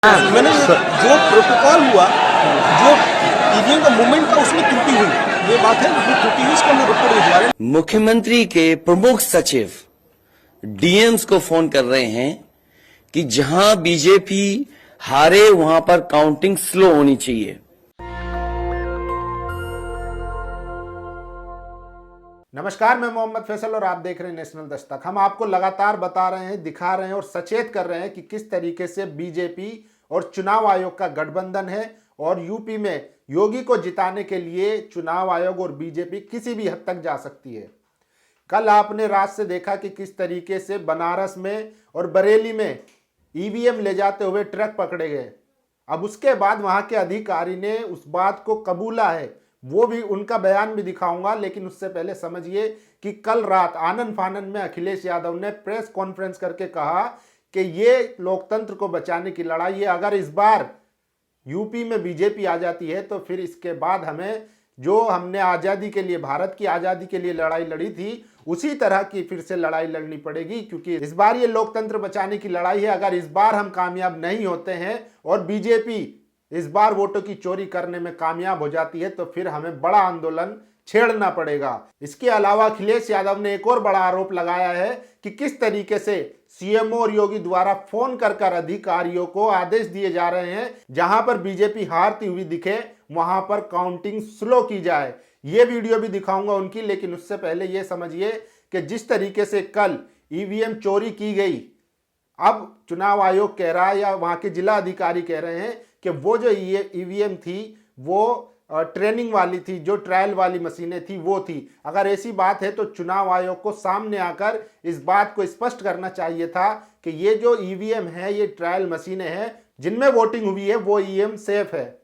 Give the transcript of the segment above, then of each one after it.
मैंने जो प्रोटोकॉल हुआ, जो ईवीएम का मूवमेंट था उसमें त्रुटि हुई, ये बात है, जो त्रुटि हुई उसका हम रिपोर्ट भिजवा रहे हैं। मुख्यमंत्री के प्रमुख सचिव डीएम्स को फोन कर रहे हैं कि जहां बीजेपी हारे वहां पर काउंटिंग स्लो होनी चाहिए। नमस्कार, मैं मोहम्मद फैसल और आप देख रहे हैं नेशनल दस्तक। हम आपको लगातार बता रहे हैं, दिखा रहे हैं और सचेत कर रहे हैं कि किस तरीके से बीजेपी और चुनाव आयोग का गठबंधन है और यूपी में योगी को जिताने के लिए चुनाव आयोग और बीजेपी किसी भी हद तक जा सकती है। कल आपने रात से देखा कि किस तरीके से बनारस में और बरेली में ईवीएम ले जाते हुए ट्रक पकड़े गए। अब उसके बाद वहां के अधिकारी ने उस बात को कबूला है, वो भी उनका बयान भी दिखाऊंगा, लेकिन उससे पहले समझिए कि कल रात आनन फानन में अखिलेश यादव ने प्रेस कॉन्फ्रेंस करके कहा कि ये लोकतंत्र को बचाने की लड़ाई है। अगर इस बार यूपी में बीजेपी आ जाती है तो फिर इसके बाद हमें जो हमने आज़ादी के लिए, भारत की आज़ादी के लिए लड़ाई लड़ी थी, उसी तरह की फिर से लड़ाई लड़नी पड़ेगी, क्योंकि इस बार ये लोकतंत्र बचाने की लड़ाई है। अगर इस बार हम कामयाब नहीं होते हैं और बीजेपी इस बार वोटों की चोरी करने में कामयाब हो जाती है तो फिर हमें बड़ा आंदोलन छेड़ना पड़ेगा। इसके अलावा अखिलेश यादव ने एक और बड़ा आरोप लगाया है कि किस तरीके से सीएमओ और योगी द्वारा फोन कर कर अधिकारियों को आदेश दिए जा रहे हैं, जहां पर बीजेपी हारती हुई दिखे वहां पर काउंटिंग स्लो की जाए। ये वीडियो भी दिखाऊंगा उनकी, लेकिन उससे पहले ये समझिए कि जिस तरीके से कल ईवीएम चोरी की गई, अब चुनाव आयोग कह रहा है या वहां के जिला अधिकारी कह रहे हैं कि वो जो ईवीएम थी वो ट्रेनिंग वाली थी, जो ट्रायल वाली मशीनें थी वो थी। अगर ऐसी बात है तो चुनाव आयोग को सामने आकर इस बात को स्पष्ट करना चाहिए था कि ये जो ईवीएम है, ये ट्रायल मशीनें हैं, जिनमें वोटिंग हुई है वो ईवीएम सेफ है।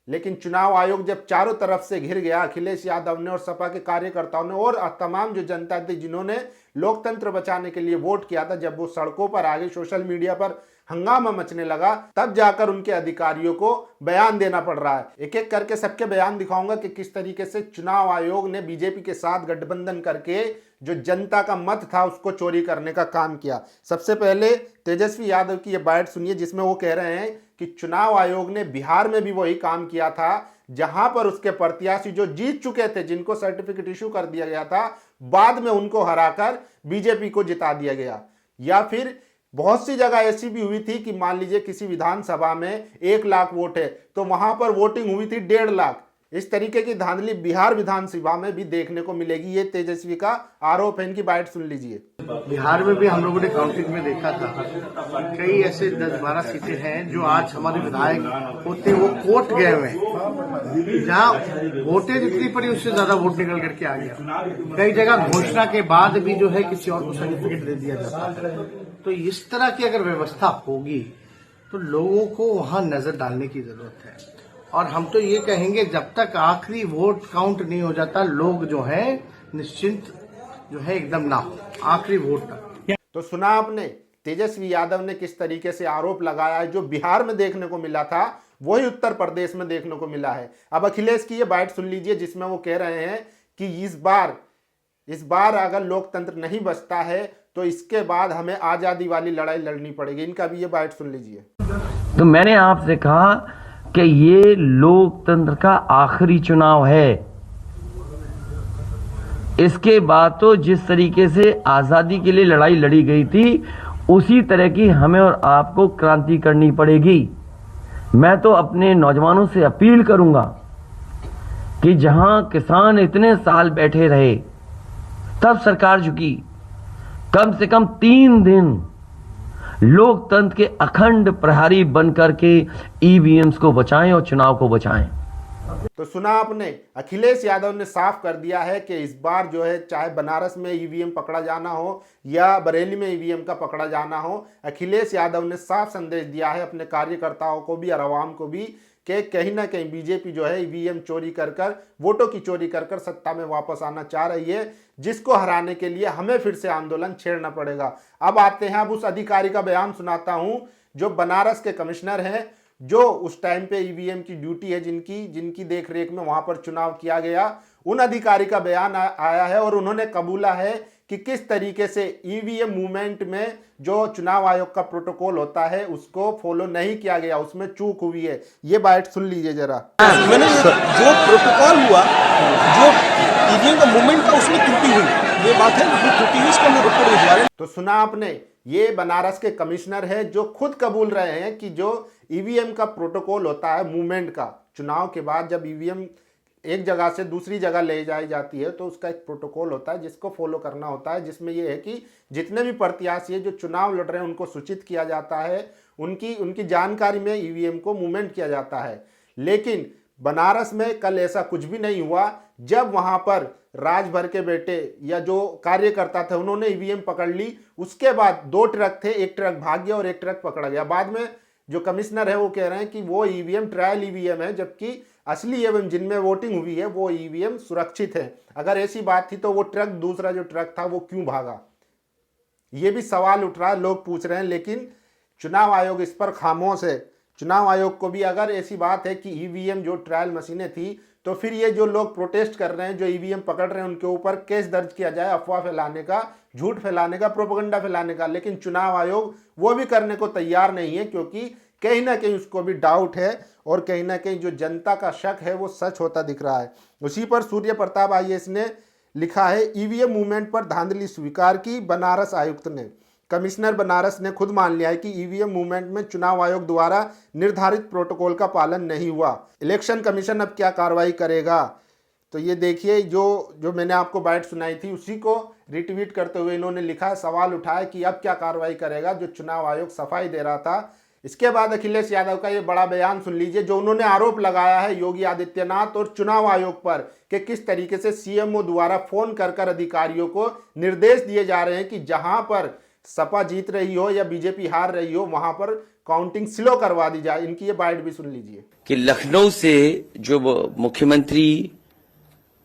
लेकिन चुनाव आयोग जब चारों तरफ से घिर गया, अखिलेश यादव ने और सपा के कार्यकर्ताओं ने और तमाम जो जनता थी जिन्होंने लोकतंत्र बचाने के लिए वोट किया था, जब वो सड़कों पर आ गई, सोशल मीडिया पर हंगामा मचने लगा, तब जाकर उनके अधिकारियों को बयान देना पड़ रहा है। एक एक करके सबके बयान दिखाऊंगा कि किस तरीके से चुनाव आयोग ने बीजेपी के साथ गठबंधन करके जो जनता का मत था उसको चोरी करने का काम किया। सबसे पहले तेजस्वी यादव की यह बात सुनिए, जिसमें वो कह रहे हैं कि चुनाव आयोग ने बिहार में भी वही काम किया था, जहां पर उसके प्रत्याशी जो जीत चुके थे, जिनको सर्टिफिकेट इशू कर दिया गया था, बाद में उनको हराकर बीजेपी को जिता दिया गया। या फिर बहुत सी जगह ऐसी भी हुई थी कि मान लीजिए किसी विधानसभा में 1 लाख वोट है तो वहां पर वोटिंग हुई थी 1.5 लाख। इस तरीके की धांधली बिहार विधानसभा में भी देखने को मिलेगी। ये तेजस्वी का आरोप है, इनकी बाइट सुन लीजिए। बिहार में भी हम लोगों ने काउंटिंग में देखा था, कई ऐसे 10-12 सीटें हैं जो आज हमारे विधायक होते वो कोर्ट गए हुए हैं, जहाँ वोटें जितनी पड़ी उससे ज्यादा वोट निकल करके आ गया। कई जगह घोषणा के बाद भी जो है किसी और को सर्टिफिकेट दे दिया जाता है। तो इस तरह की अगर व्यवस्था होगी तो लोगों को वहां नजर डालने की जरूरत है। और हम तो ये कहेंगे, जब तक आखिरी वोट काउंट नहीं हो जाता, लोग जो है निश्चिंत जो है एकदम ना हो आखिरी वोट तक। तो सुना आपने तेजस्वी यादव ने किस तरीके से आरोप लगाया है। जो बिहार में देखने को मिला था वही उत्तर प्रदेश में देखने को मिला है। अब अखिलेश की ये बाइट सुन लीजिए, जिसमें वो कह रहे हैं कि इस बार अगर लोकतंत्र नहीं बचता है तो इसके बाद हमें आजादी वाली लड़ाई लड़नी पड़ेगी। इनका भी ये बाइट सुन लीजिए। तो मैंने आपसे कहा कि ये लोकतंत्र का आखिरी चुनाव है। इसके बाद तो जिस तरीके से आजादी के लिए लड़ाई लड़ी गई थी, उसी तरह की हमें और आपको क्रांति करनी पड़ेगी। मैं तो अपने नौजवानों से अपील करूंगा कि जहां किसान इतने साल बैठे रहे, तब सरकार झुकी। कम से कम 3 दिन लोकतंत्र के अखंड प्रहरी बनकर के ईवीएम्स को बचाएं और चुनाव को बचाएं। तो सुना आपने, अखिलेश यादव ने साफ कर दिया है कि इस बार जो है, चाहे बनारस में ईवीएम पकड़ा जाना हो या बरेली में ईवीएम का पकड़ा जाना हो, अखिलेश यादव ने साफ संदेश दिया है अपने कार्यकर्ताओं को भी और आवाम को भी कि कहीं ना कहीं बीजेपी जो है ईवीएम चोरी कर कर, वोटों की चोरी कर कर सत्ता में वापस आना चाह रही है, जिसको हराने के लिए हमें फिर से आंदोलन छेड़ना पड़ेगा। अब आते हैं, अब उस अधिकारी का बयान सुनाता हूं जो बनारस के कमिश्नर हैं, जो उस टाइम पे ईवीएम की ड्यूटी है, जिनकी देखरेख में वहां पर चुनाव किया गया। उन अधिकारी का बयान आया है और उन्होंने कबूला है कि किस तरीके से ईवीएम मूवमेंट में जो चुनाव आयोग का प्रोटोकॉल होता है उसको फॉलो नहीं किया गया, उसमें चूक हुई है। ये बाइट सुन लीजिए जरा। मैंने जो प्रोटोकॉल हुआ, जो ईवीएम का मूवमेंट था उसमें त्रुटि हुई, ये बात है, जो त्रुटि हुई इसका हमने रिपोर्ट भिजवा रहे हैं। तो सुना आपने, ये बनारस के कमिश्नर है जो खुद कबूल रहे हैं कि जो ईवीएम का प्रोटोकॉल होता है मूवमेंट का, चुनाव के बाद जब ईवीएम एक जगह से दूसरी जगह ले जाई जाती है तो उसका एक प्रोटोकॉल होता है जिसको फॉलो करना होता है, जिसमें यह है कि जितने भी प्रत्याशी है जो चुनाव लड़ रहे हैं उनको सूचित किया जाता है, उनकी जानकारी में ईवीएम को मूवमेंट किया जाता है। लेकिन बनारस में कल ऐसा कुछ भी नहीं हुआ। जब वहां पर राजभर के बेटे या जो कार्यकर्ता थे उन्होंने ईवीएम पकड़ ली, उसके बाद 2 ट्रक थे, एक ट्रक भाग गया और एक ट्रक पकड़ा गया। बाद में जो कमिश्नर है वो कह रहे हैं कि वो ईवीएम ट्रायल ईवीएम है, जबकि असली ईवीएम जिनमें वोटिंग हुई है वो ईवीएम सुरक्षित है। अगर ऐसी बात थी तो वो ट्रक, दूसरा जो ट्रक था वो क्यों भागा, ये भी सवाल उठ रहा है, लोग पूछ रहे हैं। लेकिन चुनाव आयोग इस पर खामोश है। चुनाव आयोग को भी अगर ऐसी बात है कि ईवीएम जो ट्रायल मशीनें थी तो फिर ये जो लोग प्रोटेस्ट कर रहे हैं, जो ईवीएम पकड़ रहे हैं, उनके ऊपर केस दर्ज किया जाए अफवाह फैलाने का, झूठ फैलाने का, प्रोपेगेंडा फैलाने का। लेकिन चुनाव आयोग वो भी करने को तैयार नहीं है, क्योंकि कहीं ना कहीं उसको भी डाउट है और कहीं ना कहीं जो जनता का शक है वो सच होता दिख रहा है। उसी पर सूर्य प्रताप IAS ने लिखा है, ईवीएम मूवमेंट पर धांधली स्वीकार की बनारस आयुक्त ने। कमिश्नर बनारस ने खुद मान लिया है कि ईवीएम मूवमेंट में चुनाव आयोग द्वारा निर्धारित प्रोटोकॉल का पालन नहीं हुआ। इलेक्शन कमीशन अब क्या कार्रवाई करेगा, तो ये देखिए, जो मैंने आपको बाइट सुनाई थी उसी को रिट्वीट करते हुए इन्होंने लिखा है, सवाल उठाया कि अब क्या कार्रवाई करेगा, जो चुनाव आयोग सफाई दे रहा था। इसके बाद अखिलेश यादव का ये बड़ा बयान सुन लीजिए, जो उन्होंने आरोप लगाया है योगी आदित्यनाथ और चुनाव आयोग पर कि किस तरीके से CMO द्वारा फोन कर अधिकारियों को निर्देश दिए जा रहे हैं कि जहां पर सपा जीत रही हो या बीजेपी हार रही हो वहां पर काउंटिंग स्लो करवा दी जाए। इनकी ये बाइट भी सुन लीजिए कि लखनऊ से जो मुख्यमंत्री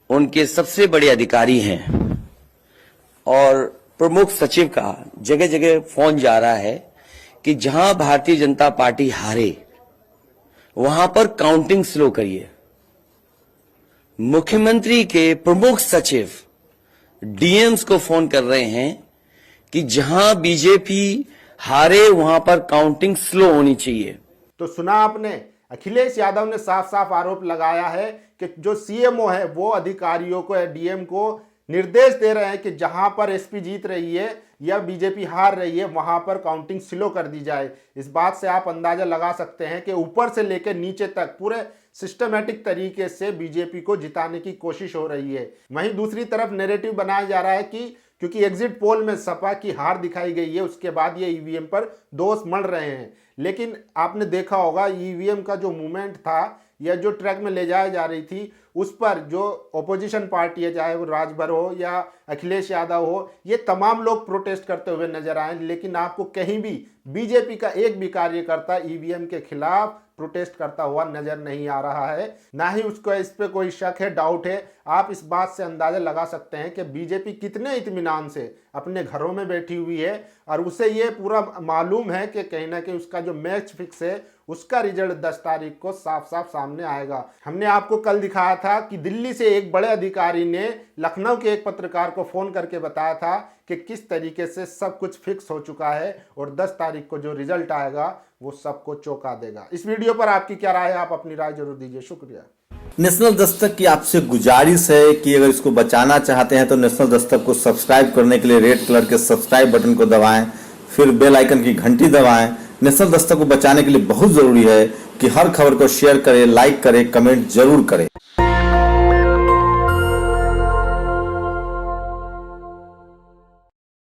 उनके सबसे बड़े अधिकारी हैं और प्रमुख सचिव का जगह जगह फोन जा रहा है कि जहां भारतीय जनता पार्टी हारे वहां पर काउंटिंग स्लो करिए। मुख्यमंत्री के प्रमुख सचिव DMs को फोन कर रहे हैं कि जहां बीजेपी हारे वहां पर काउंटिंग स्लो होनी चाहिए। तो सुना आपने, अखिलेश यादव ने साफ साफ आरोप लगाया है कि जो CMO है वो अधिकारियों को या DM को निर्देश दे रहे हैं कि जहां पर SP जीत रही है या बीजेपी हार रही है वहां पर काउंटिंग स्लो कर दी जाए। इस बात से आप अंदाजा लगा सकते हैं कि ऊपर से लेकर नीचे तक पूरे सिस्टमैटिक तरीके से बीजेपी को जिताने की कोशिश हो रही है। वहीं दूसरी तरफ नैरेटिव बनाया जा रहा है कि क्योंकि एग्जिट पोल में सपा की हार दिखाई गई है, उसके बाद ये ईवीएम पर दोष मढ़ रहे हैं। लेकिन आपने देखा होगा ईवीएम का जो मूवमेंट था या जो ट्रैक में ले जाई जा रही थी उस पर जो ओपोजिशन पार्टी है, चाहे वो राजभर हो या अखिलेश यादव हो, ये तमाम लोग प्रोटेस्ट करते हुए नजर आए। लेकिन आपको कहीं भी बीजेपी का एक भी कार्यकर्ता ईवीएम के खिलाफ प्रोटेस्ट करता हुआ नजर नहीं आ रहा है, ना ही उसको इस पे कोई शक है, डाउट है। आप इस बात से अंदाजा लगा सकते हैं कि बीजेपी कितने इत्मीनान से अपने घरों में बैठी हुई है और उसे ये पूरा मालूम है कि कहीं ना कहीं उसका जो मैच फिक्स है उसका रिजल्ट 10 तारीख को साफ साफ सामने आएगा। हमने आपको कल दिखाया था कि दिल्ली से एक बड़े अधिकारी ने लखनऊ के एक पत्रकार को फोन करके बताया था कि किस तरीके से सब कुछ फिक्स हो चुका है और 10 तारीख को जो रिजल्ट आएगा वो सबको चौंका देगा। इस वीडियो पर आपकी क्या राय है, आप अपनी राय जरूर दीजिए। शुक्रिया। नेशनल दस्तक की आपसे गुजारिश है कि अगर इसको बचाना चाहते हैं तो नेशनल दस्तक को सब्सक्राइब करने के लिए रेड कलर के सब्सक्राइब बटन को दबाएं, फिर बेल आइकन की घंटी दबाएं। नेशनल दस्तक को बचाने के लिए बहुत जरूरी है कि हर खबर को शेयर करें, लाइक करें, कमेंट जरूर करें।